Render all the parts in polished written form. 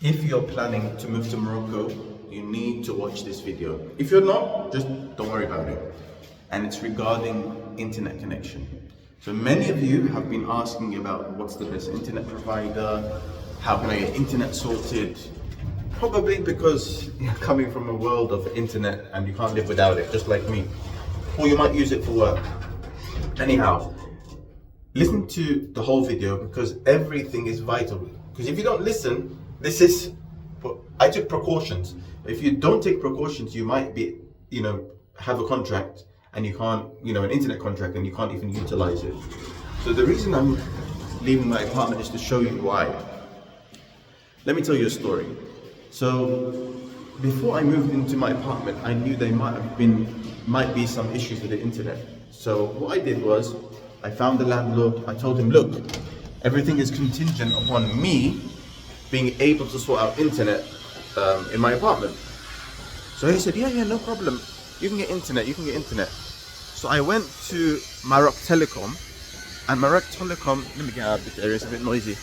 If you're planning to move to Morocco, you need to watch this video. If you're not, just don't worry about it. And it's regarding internet connection. So many of you have been asking about what's the best internet provider, how can I get internet sorted? Probably because you're coming from a world of internet and you can't live without it, just like me. Or you might use it for work. Anyhow, listen to the whole video because everything is vital. Because if you don't listen, I took precautions. If you don't take precautions, you might be, have a contract and you can't, an internet contract and you can't even utilize it. So the reason I'm leaving my apartment is to show you why. Let me tell you a story. So before I moved into my apartment, I knew there might be some issues with the internet. So what I did was, I found the landlord, I told him, look, everything is contingent upon me being able to sort out internet in my apartment. So he said, yeah, no problem. You can get internet. So I went to Morocco Telecom, and Morocco Telecom, let me get out of this area, it's a bit noisy.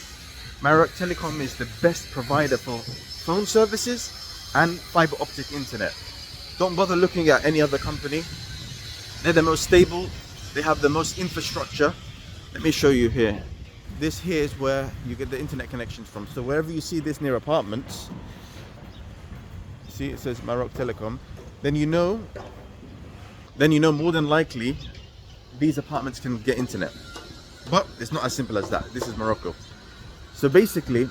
Morocco Telecom is the best provider for phone services and fiber optic internet. Don't bother looking at any other company. They're the most stable, they have the most infrastructure. Let me show you here. This here is where you get the internet connections from. So wherever you see this near apartments, see it says Morocco Telecom, then you know more than likely these apartments can get internet. But it's not as simple as that. This is Morocco. So basically,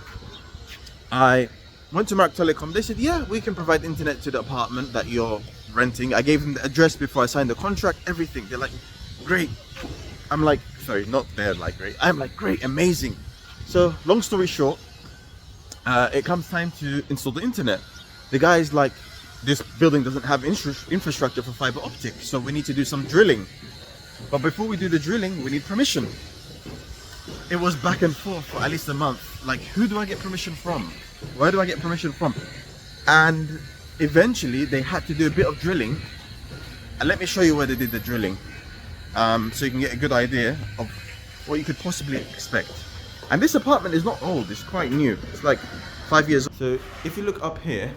I went to Morocco Telecom. They said, yeah, we can provide internet to the apartment that you're renting. I gave them the address before I signed the contract, everything. They're like, great. I'm like, sorry, not they're like great. I'm like, great, amazing. So long story short, it comes time to install the internet. The guy's like, this building doesn't have infrastructure for fiber optic, so we need to do some drilling. But before we do the drilling, we need permission. It was back and forth for at least a month. Like, who do I get permission from? Where do I get permission from? And eventually they had to do a bit of drilling. And let me show you where they did the drilling. So you can get a good idea of what you could possibly expect. And this apartment is not old, it's quite new. It's like 5 years old. So if you look up here,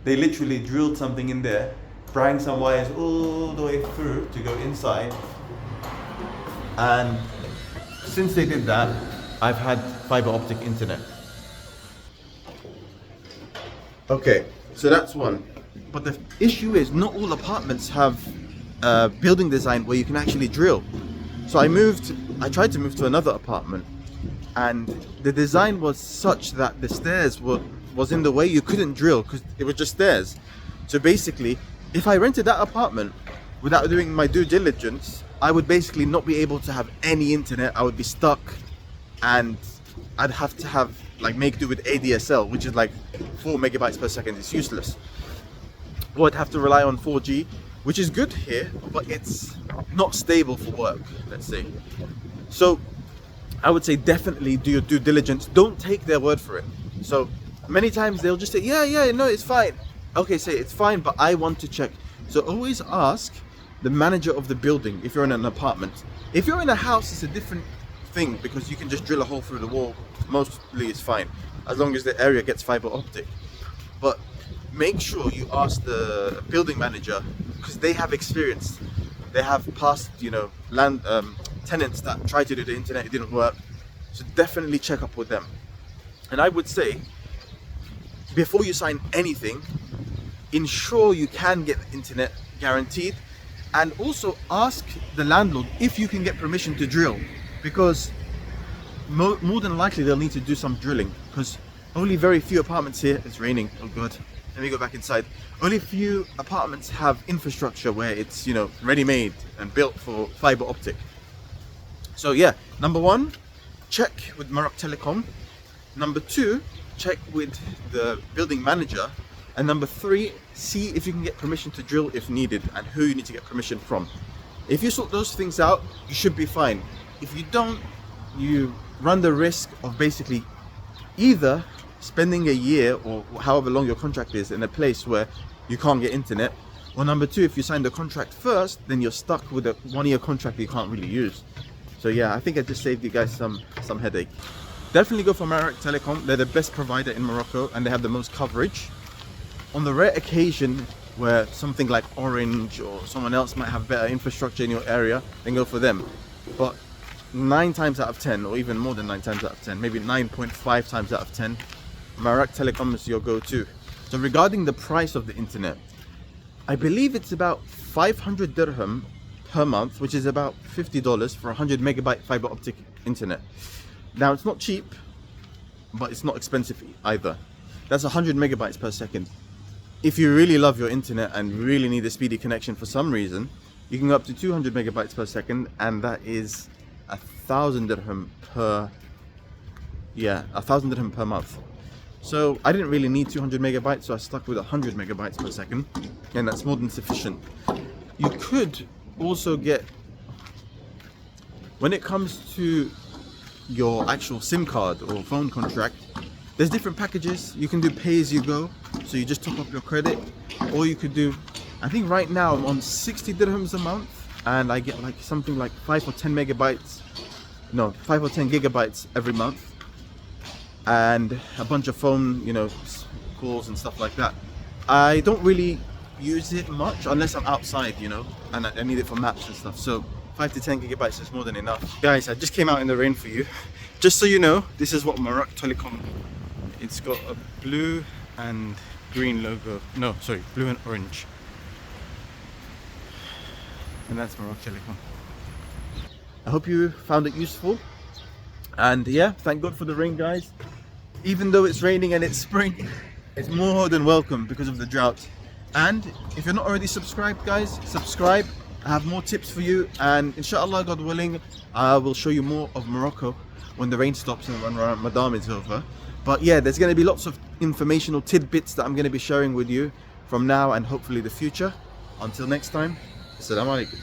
they literally drilled something in there, sprang some wires all the way through to go inside. And since they did that, I've had fiber optic internet. Okay, so that's one. But the issue is not all apartments have building design where you can actually drill. So I tried to move to another apartment, and the design was such that the stairs was in the way. You couldn't drill because it was just stairs. So basically, if I rented that apartment without doing my due diligence, I would basically not be able to have any internet. I would be stuck, and I'd have to make do with ADSL, which is like 4 megabytes per second. It's useless. Or I'd have to rely on 4G, which is good here, but it's not stable for work, let's say. So I would say definitely do your due diligence. Don't take their word for it. So many times they'll just say, yeah, no, it's fine. Okay, say it's fine, but I want to check. So always ask the manager of the building if you're in an apartment. If you're in a house, it's a different thing because you can just drill a hole through the wall. Mostly it's fine, as long as the area gets fiber optic. But make sure you ask the building manager because they have experience. They have past, tenants that tried to do the internet, it didn't work. So definitely check up with them. And I would say, before you sign anything, ensure you can get the internet guaranteed, and also ask the landlord if you can get permission to drill, because more than likely they'll need to do some drilling, because only very few apartments here, it's raining, oh god, let me go back inside. Only few apartments have infrastructure where it's, ready-made and built for fiber optic. So yeah, number one, check with Morocco Telecom. Number two, check with the building manager. And number three, see if you can get permission to drill if needed and who you need to get permission from. If you sort those things out, you should be fine. If you don't, you run the risk of basically either spending a year or however long your contract is in a place where you can't get internet, or number two, if you sign the contract first, then you're stuck with a 1 year contract you can't really use. So yeah, I think I just saved you guys some headache. definitely go for Morocco Telecom. They're the best provider in Morocco and they have the most coverage. On the rare occasion where something like Orange or someone else might have better infrastructure in your area, then go for them. But 9 times out of 10, or even more than 9 times out of 10, maybe 9.5 times out of 10, Morocco Telecom is your go-to. So regarding the price of the internet, I believe it's about 500 dirham per month, which is about $50 for 100 megabyte fiber optic internet. Now it's not cheap, but it's not expensive either. That's 100 megabytes per second. If you really love your internet and really need a speedy connection for some reason, you can go up to 200 megabytes per second, and that is 1,000 dirham per, 1,000 dirham per month. So I didn't really need 200 megabytes, so I stuck with 100 megabytes per second, and that's more than sufficient. You could also get, when it comes to your actual SIM card or phone contract, there's different packages. You can do pay as you go, so you just top up your credit, or you could do, I think right now I'm on 60 dirhams a month and I get like something like 5 or 10 megabytes, no, 5 or 10 gigabytes every month, and a bunch of phone, you know, calls and stuff like that. I don't really use it much unless I'm outside, you know, and I need it for maps and stuff. So 5 to 10 gigabytes is more than enough. Guys, I just came out in the rain for you. Just so you know, this is what Morocco Telecom. It's got a blue and green logo. No, sorry, blue and orange. And that's Morocco Telecom. I hope you found it useful. And yeah, thank God for the rain, guys. Even though it's raining and it's spring, it's more than welcome because of the drought. And if you're not already subscribed, guys, subscribe. I have more tips for you, and inshallah, God willing, I will show you more of Morocco when the rain stops and when Ramadan is over. But yeah, there's going to be lots of informational tidbits that I'm going to be sharing with you from now and hopefully the future. Until next time, Assalamu alaikum.